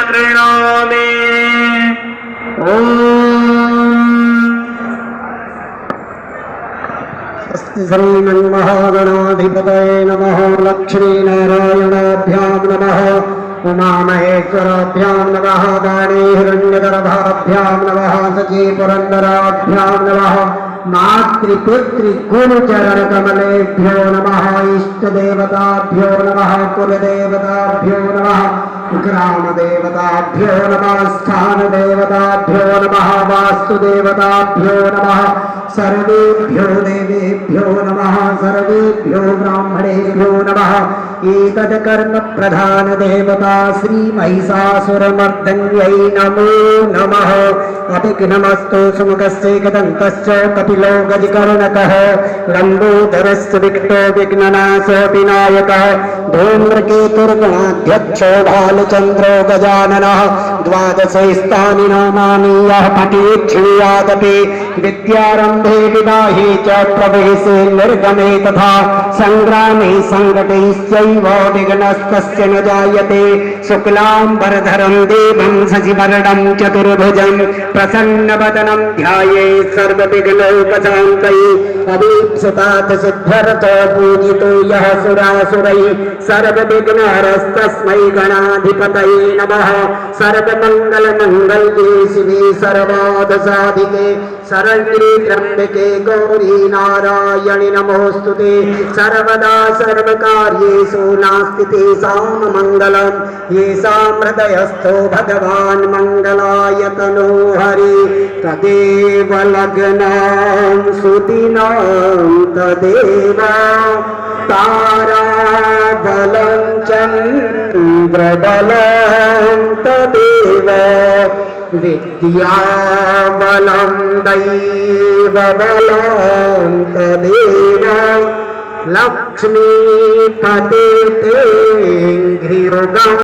गृह्णामि। श्रीमन्महागणाधिपतये नमः। लक्ष्मीनारायणाभ्यां नमः। उमामहेश्वराभ्यां नमः। वाणी हिरण्यगर्भाभ्यां नमः। सचीपुरन्दराभ्यां नमः। मातृपितृगुरुचरणकमलेभ्यो नमः। इष्टदेवताभ्यो नमः। कुलदेवताभ्यो नमः। ग्रामदेवताभ्यो नमः। स्थानदेवताभ्यो नमः। वास्तुदेवताभ्यो नमः। सर्वेभ्यो देवेभ्यो नमः। सर्वेभ्यो ब्राह्मणेभ्यो नमः। एतत् कर्म प्रधान देवता श्री महिषासुरमर्दन्यै नमो नमः। अभिघ्नमस्तु सुमुखस्यैकदन्तश्च कपिलो गजकर्णकः लम्बोदरश्च विघ्नो विघ्ननाशो विनायकः धूम्रकेतुर्गणाध्यक्षो भालचन्द्रो गजाननः। द्वादशे स्थानि नमामि यः पठेच्छृणुयादपि विद्यारम्भे विवाहे च प्रवेशे निर्गमे तथा संग्रामे संकटैश्चैव विघ्नस्तस्य न जायते। शुक्लाम्बरधरं देवं शशिवर्णं चतुर्भुजं प्रसन्नवदनं ध्यायेत् सर्वविघ्नोपशान्तये। अभीप्सितात् सिद्ध्यर्थो पूजितो यः सुरासुरैः सर्वविघ्नहरस्तस्मै गणाधिपतये नमः। सर्वमङ्गलमङ्गल्ये शिवे सर्वार्थसाधिके शरण्ये त्र्यम्बके गौरी नारायणि नमोऽस्तुते। सर्वदा सर्वकार्येषु नास्ति तेषां मङ्गलम्। येषां हृदयस्थो भगवान् मङ्गलाय तनो हरि। तदेव लग्नां सुदिनां तदेव ताराबलं चन्द्रबलं तदेव विद्याबलं दैवबलं तदेव लक्ष्मीपते घृगम्।